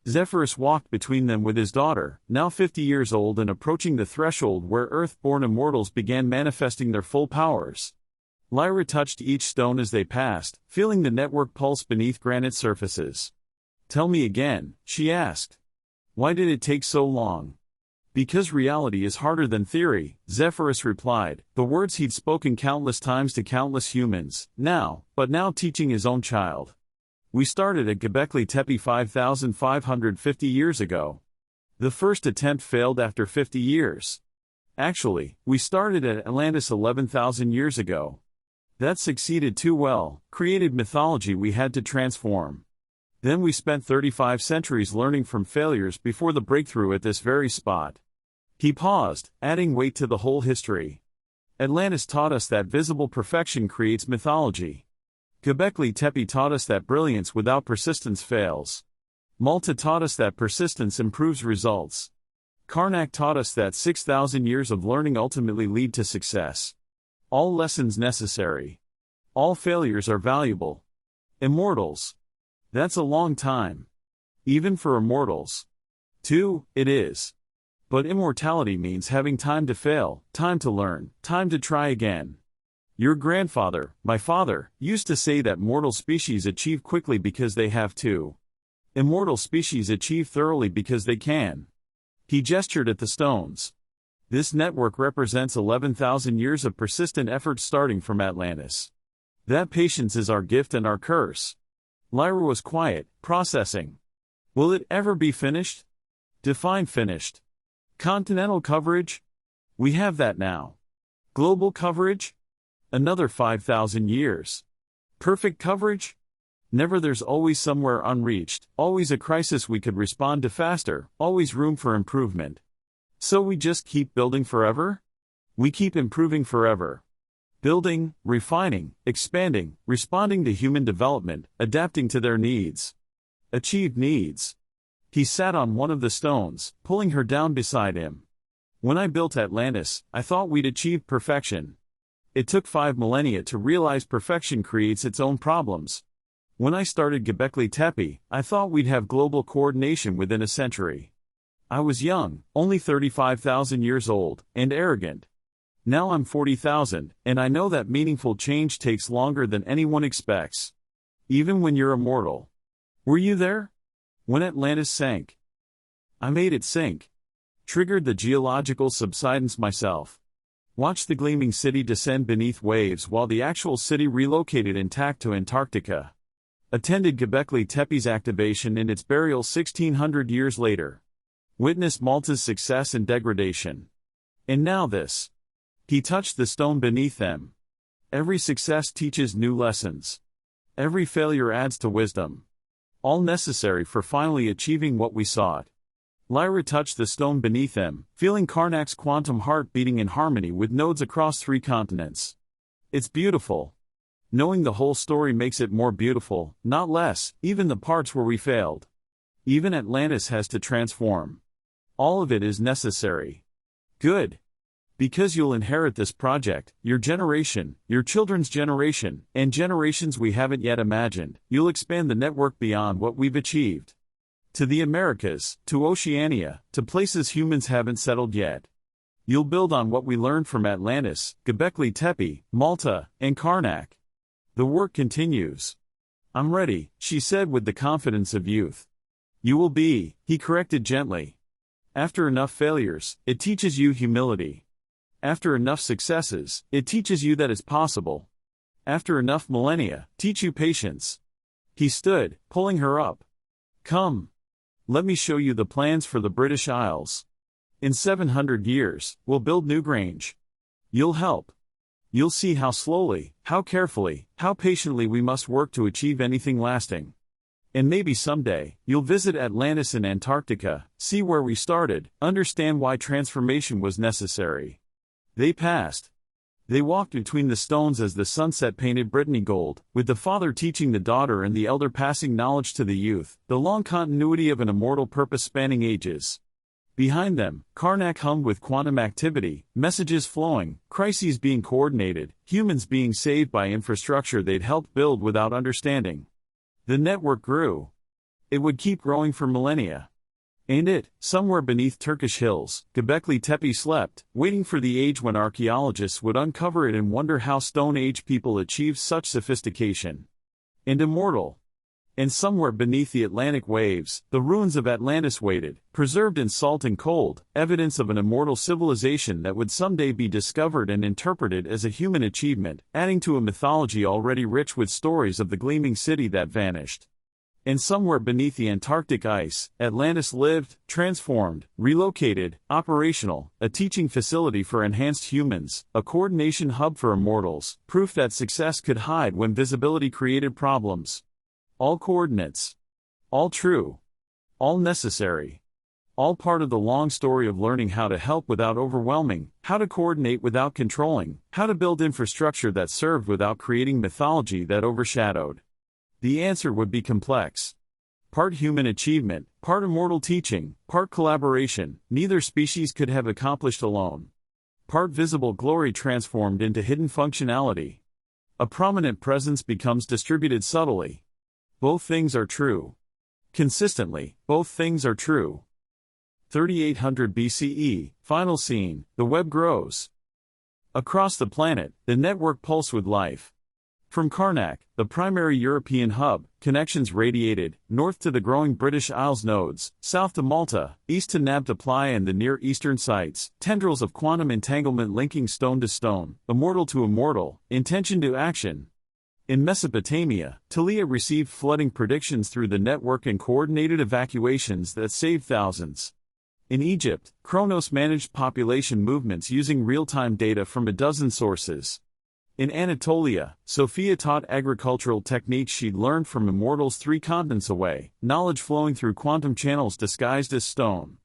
Zephyros walked between them with his daughter, now 50 years old and approaching the threshold where Earth-born immortals began manifesting their full powers. Lyra touched each stone as they passed, feeling the network pulse beneath granite surfaces. "Tell me again," she asked. "Why did it take so long?" "Because reality is harder than theory," Zephyros replied, the words he'd spoken countless times to countless humans, now teaching his own child. "We started at Göbekli Tepe 5,550 years ago. The first attempt failed after 50 years. Actually, we started at Atlantis 11,000 years ago. That succeeded too well, created mythology we had to transform. Then we spent 35 centuries learning from failures before the breakthrough at this very spot." He paused, adding weight to the whole history. Atlantis taught us that visible perfection creates mythology. Göbekli Tepe taught us that brilliance without persistence fails. Malta taught us that persistence improves results. Carnac taught us that 6,000 years of learning ultimately lead to success. All lessons necessary. All failures are valuable. Immortals. That's a long time. Even for immortals. Too, it is. But immortality means having time to fail, time to learn, time to try again. Your grandfather, my father, used to say that mortal species achieve quickly because they have to. Immortal species achieve thoroughly because they can. He gestured at the stones. This network represents 11,000 years of persistent effort starting from Atlantis. That patience is our gift and our curse. Lyra was quiet, processing. Will it ever be finished? Define finished. Continental coverage? We have that now. Global coverage? Another 5,000 years. Perfect coverage? Never. There's always somewhere unreached, always a crisis we could respond to faster, always room for improvement. So we just keep building forever? We keep improving forever. Building, refining, expanding, responding to human development, adapting to their needs. Achieved needs. He sat on one of the stones, pulling her down beside him. When I built Atlantis, I thought we'd achieved perfection. It took 5 millennia to realize perfection creates its own problems. When I started Göbekli Tepe, I thought we'd have global coordination within a century. I was young, only 35,000 years old, and arrogant. Now I'm 40,000, and I know that meaningful change takes longer than anyone expects. Even when you're immortal. Were you there? When Atlantis sank? I made it sink. Triggered the geological subsidence myself. Watched the gleaming city descend beneath waves while the actual city relocated intact to Antarctica. Attended Göbekli Tepe's activation and its burial 1600 years later. Witnessed Malta's success and degradation. And now this. He touched the stone beneath them. Every success teaches new lessons. Every failure adds to wisdom. All necessary for finally achieving what we sought. Lyra touched the stone beneath them, feeling Carnac's quantum heart beating in harmony with nodes across 3 continents. It's beautiful. Knowing the whole story makes it more beautiful, not less, even the parts where we failed. Even Atlantis has to transform. All of it is necessary. Good. Because you'll inherit this project, your generation, your children's generation, and generations we haven't yet imagined. You'll expand the network beyond what we've achieved. To the Americas, to Oceania, to places humans haven't settled yet. You'll build on what we learned from Atlantis, Göbekli Tepe, Malta, and Carnac. The work continues. I'm ready, she said with the confidence of youth. You will be, he corrected gently. After enough failures, it teaches you humility. After enough successes, it teaches you that it's possible. After enough millennia, teach you patience. He stood, pulling her up. Come. Let me show you the plans for the British Isles. In 700 years, we'll build Newgrange. You'll help. You'll see how slowly, how carefully, how patiently we must work to achieve anything lasting. And maybe someday, you'll visit Atlantis and Antarctica, see where we started, understand why transformation was necessary. They passed. They walked between the stones as the sunset painted Brittany gold, with the father teaching the daughter and the elder passing knowledge to the youth, the long continuity of an immortal purpose spanning ages. Behind them, Carnac hummed with quantum activity, messages flowing, crises being coordinated, humans being saved by infrastructure they'd helped build without understanding. The network grew. It would keep growing for millennia. And it, somewhere beneath Turkish hills, Göbekli Tepe slept, waiting for the age when archaeologists would uncover it and wonder how Stone Age people achieved such sophistication. And immortal. And somewhere beneath the Atlantic waves, the ruins of Atlantis waited, preserved in salt and cold, evidence of an immortal civilization that would someday be discovered and interpreted as a human achievement, adding to a mythology already rich with stories of the gleaming city that vanished. And somewhere beneath the Antarctic ice, Atlantis lived, transformed, relocated, operational, a teaching facility for enhanced humans, a coordination hub for immortals, proof that success could hide when visibility created problems. All coordinates. All true. All necessary. All part of the long story of learning how to help without overwhelming, how to coordinate without controlling, how to build infrastructure that served without creating mythology that overshadowed. The answer would be complex. Part human achievement, part immortal teaching, part collaboration, neither species could have accomplished alone. Part visible glory transformed into hidden functionality. A prominent presence becomes distributed subtly. Both things are true. Consistently, both things are true. 3800 BCE, final scene, the web grows. Across the planet, the network pulsed with life. From Carnac, the primary European hub, connections radiated, north to the growing British Isles nodes, south to Malta, east to Nabta Playa and the Near Eastern sites, tendrils of quantum entanglement linking stone to stone, immortal to immortal, intention to action. In Mesopotamia, Talia received flooding predictions through the network and coordinated evacuations that saved thousands. In Egypt, Kronos managed population movements using real-time data from a dozen sources. In Anatolia, Sophia taught agricultural techniques she'd learned from immortals 3 continents away, knowledge flowing through quantum channels disguised as stone.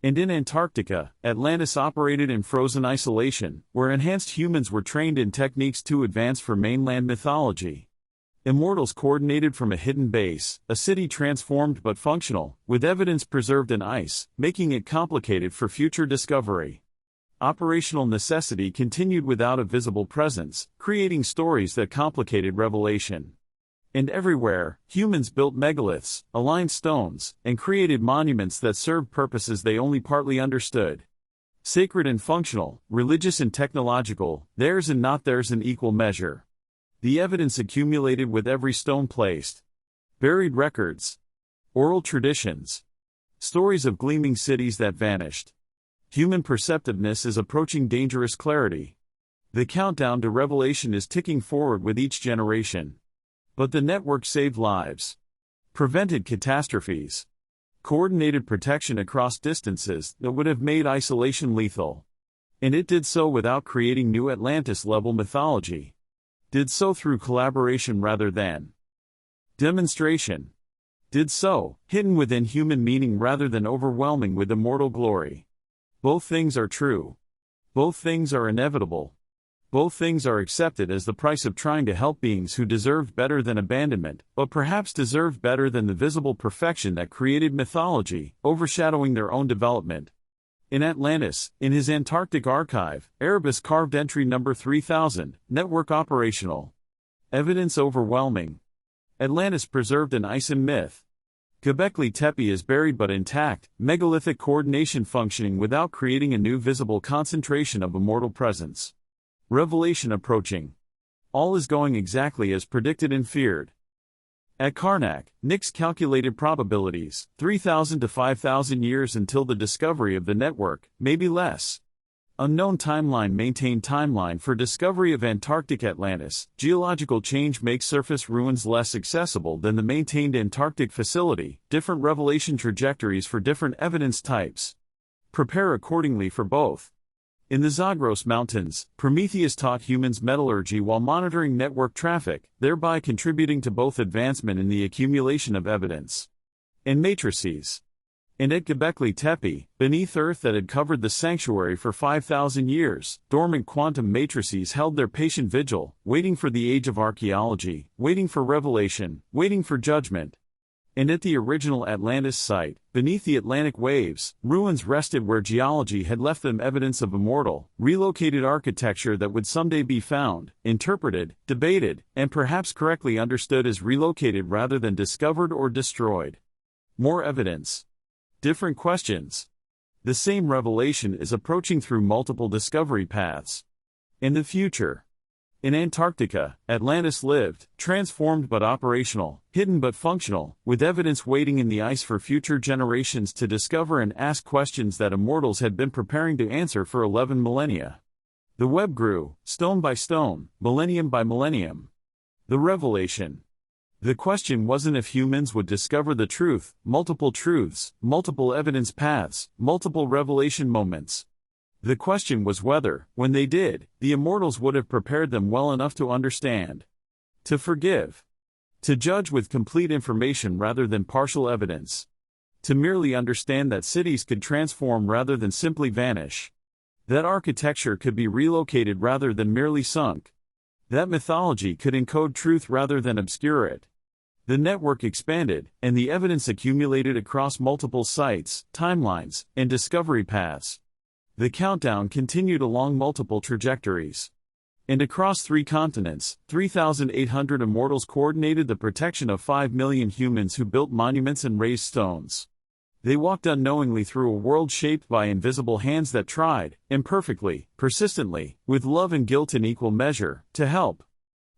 And in Antarctica, Atlantis operated in frozen isolation, where enhanced humans were trained in techniques too advanced for mainland mythology. Immortals coordinated from a hidden base, a city transformed but functional, with evidence preserved in ice, making it complicated for future discovery. Operational necessity continued without a visible presence, creating stories that complicated revelation. And everywhere, humans built megaliths, aligned stones, and created monuments that served purposes they only partly understood. Sacred and functional, religious and technological, theirs and not theirs in equal measure. The evidence accumulated with every stone placed. Buried records. Oral traditions. Stories of gleaming cities that vanished. Human perceptiveness is approaching dangerous clarity. The countdown to revelation is ticking forward with each generation. But the network saved lives. Prevented catastrophes. Coordinated protection across distances that would have made isolation lethal. And it did so without creating new Atlantis-level mythology. Did so through collaboration rather than demonstration. Did so, hidden within human meaning rather than overwhelming with immortal glory. Both things are true. Both things are inevitable. Both things are accepted as the price of trying to help beings who deserved better than abandonment, but perhaps deserved better than the visible perfection that created mythology, overshadowing their own development. In Atlantis, in his Antarctic archive, Erebus carved entry number 3000, network operational. Evidence overwhelming. Atlantis preserved in ice and myth. Göbekli Tepe is buried but intact, megalithic coordination functioning without creating a new visible concentration of immortal presence. Revelation approaching. All is going exactly as predicted and feared. At Carnac, Nix calculated probabilities, 3,000 to 5,000 years until the discovery of the network, maybe less. Unknown timeline maintained timeline for discovery of Antarctic Atlantis. Geological change makes surface ruins less accessible than the maintained Antarctic facility. Different revelation trajectories for different evidence types. Prepare accordingly for both. In the Zagros Mountains, Prometheus taught humans metallurgy while monitoring network traffic, thereby contributing to both advancement in the accumulation of evidence and matrices. And at Göbekli Tepe, beneath Earth that had covered the sanctuary for 5,000 years, dormant quantum matrices held their patient vigil, waiting for the age of archaeology, waiting for revelation, waiting for judgment. And at the original Atlantis site, beneath the Atlantic waves, ruins rested where geology had left them evidence of immortal, relocated architecture that would someday be found, interpreted, debated, and perhaps correctly understood as relocated rather than discovered or destroyed. More evidence. Different questions. The same revelation is approaching through multiple discovery paths. In the future. In Antarctica, Atlantis lived, transformed but operational, hidden but functional, with evidence waiting in the ice for future generations to discover and ask questions that immortals had been preparing to answer for 11 millennia. The web grew, stone by stone, millennium by millennium. The revelation. The question wasn't if humans would discover the truth, multiple truths, multiple evidence paths, multiple revelation moments. The question was whether, when they did, the immortals would have prepared them well enough to understand, to forgive, to judge with complete information rather than partial evidence, to merely understand that cities could transform rather than simply vanish, that architecture could be relocated rather than merely sunk, that mythology could encode truth rather than obscure it. The network expanded, and the evidence accumulated across multiple sites, timelines, and discovery paths. The countdown continued along multiple trajectories. And across 3 continents, 3,800 immortals coordinated the protection of 5 million humans who built monuments and raised stones. They walked unknowingly through a world shaped by invisible hands that tried, imperfectly, persistently, with love and guilt in equal measure, to help.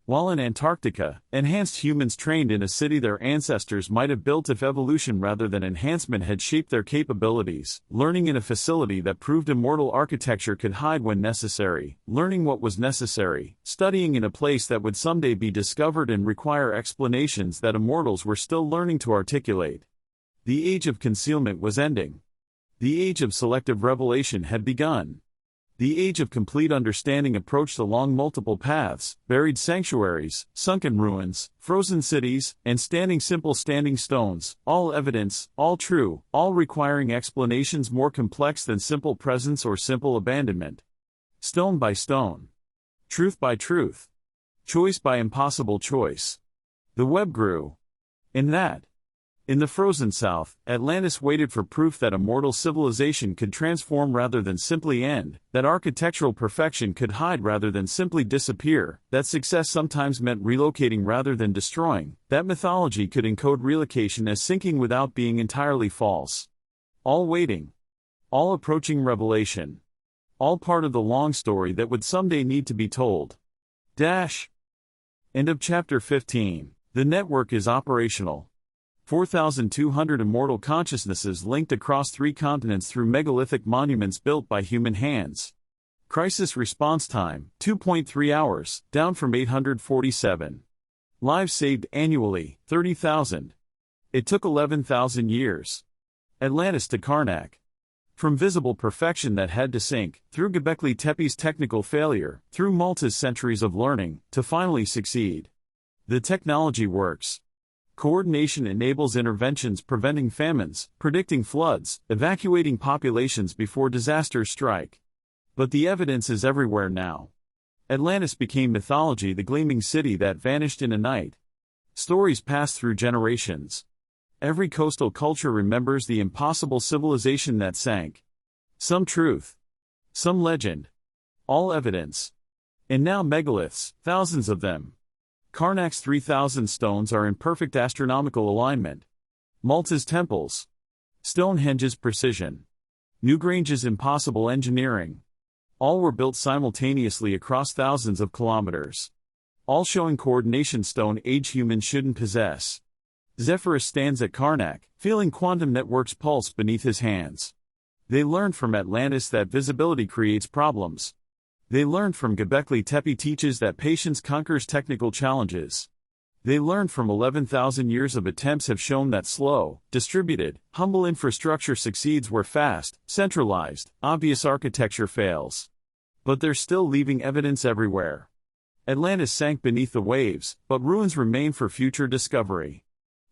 While in Antarctica, enhanced humans trained in a city their ancestors might have built if evolution rather than enhancement had shaped their capabilities, learning in a facility that proved immortal architecture could hide when necessary, learning what was necessary, studying in a place that would someday be discovered and require explanations that immortals were still learning to articulate. The age of concealment was ending. The age of selective revelation had begun. The age of complete understanding approached along multiple paths: buried sanctuaries, sunken ruins, frozen cities, and standing stones, all evidence, all true, all requiring explanations more complex than simple presence or simple abandonment. Stone by stone. Truth by truth. Choice by impossible choice. The web grew. In the frozen south, Atlantis waited for proof that immortal civilization could transform rather than simply end, that architectural perfection could hide rather than simply disappear, that success sometimes meant relocating rather than destroying, that mythology could encode relocation as sinking without being entirely false. All waiting. All approaching revelation. All part of the long story that would someday need to be told. End of chapter 15. The network is operational. 4,200 immortal consciousnesses linked across 3 continents through megalithic monuments built by human hands. Crisis response time, 2.3 hours, down from 847. Lives saved annually, 30,000. It took 11,000 years. Atlantis to Carnac. From visible perfection that had to sink, through Göbekli Tepe's technical failure, through Malta's centuries of learning, to finally succeed. The technology works. Coordination enables interventions preventing famines, predicting floods, evacuating populations before disasters strike. But the evidence is everywhere now. Atlantis became mythology, the gleaming city that vanished in a night. Stories pass through generations. Every coastal culture remembers the impossible civilization that sank. Some truth. Some legend. All evidence. And now megaliths, thousands of them. Carnac's 3,000 stones are in perfect astronomical alignment. Malta's temples. Stonehenge's precision. Newgrange's impossible engineering. All were built simultaneously across thousands of kilometers. All showing coordination Stone Age humans shouldn't possess. Zephyros stands at Carnac, feeling quantum networks pulse beneath his hands. They learned from Atlantis that visibility creates problems. They learned from Göbekli Tepe teaches that patience conquers technical challenges. They learned from 11,000 years of attempts have shown that slow, distributed, humble infrastructure succeeds where fast, centralized, obvious architecture fails. But they're still leaving evidence everywhere. Atlantis sank beneath the waves, but ruins remain for future discovery.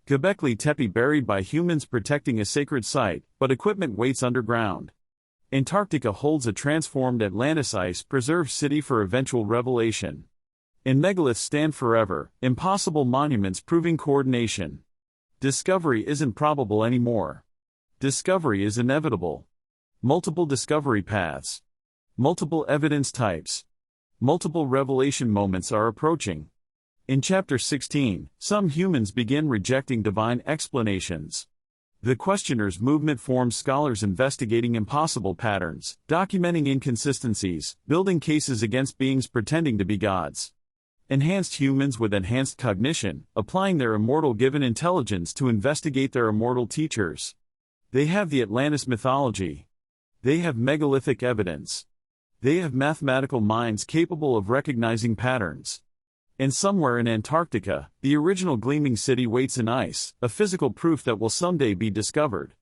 Göbekli Tepe buried by humans protecting a sacred site, but equipment waits underground. Antarctica holds a transformed Atlantis ice-preserved city for eventual revelation. And megaliths stand forever, impossible monuments proving coordination. Discovery isn't probable anymore. Discovery is inevitable. Multiple discovery paths. Multiple evidence types. Multiple revelation moments are approaching. In Chapter 16, some humans begin rejecting divine explanations. The questioner's movement forms scholars investigating impossible patterns, documenting inconsistencies, building cases against beings pretending to be gods. Enhanced humans with enhanced cognition, applying their immortal given intelligence to investigate their immortal teachers. They have the Atlantis mythology. They have megalithic evidence. They have mathematical minds capable of recognizing patterns. And somewhere in Antarctica, the original gleaming city waits in ice, a physical proof that will someday be discovered.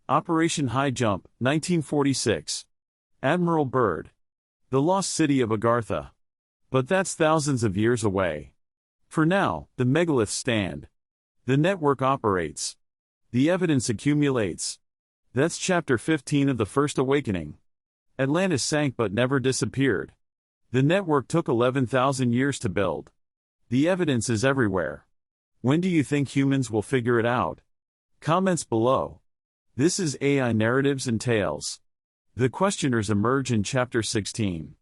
Operation High Jump, 1946. Admiral Byrd. The lost city of Agartha. But that's thousands of years away. For now, the megaliths stand. The network operates. The evidence accumulates. That's Chapter 15 of the First Awakening. Atlantis sank but never disappeared. The network took 11,000 years to build. The evidence is everywhere. When do you think humans will figure it out? Comments below. This is AI Narratives and Tales. The questioners emerge in Chapter 16.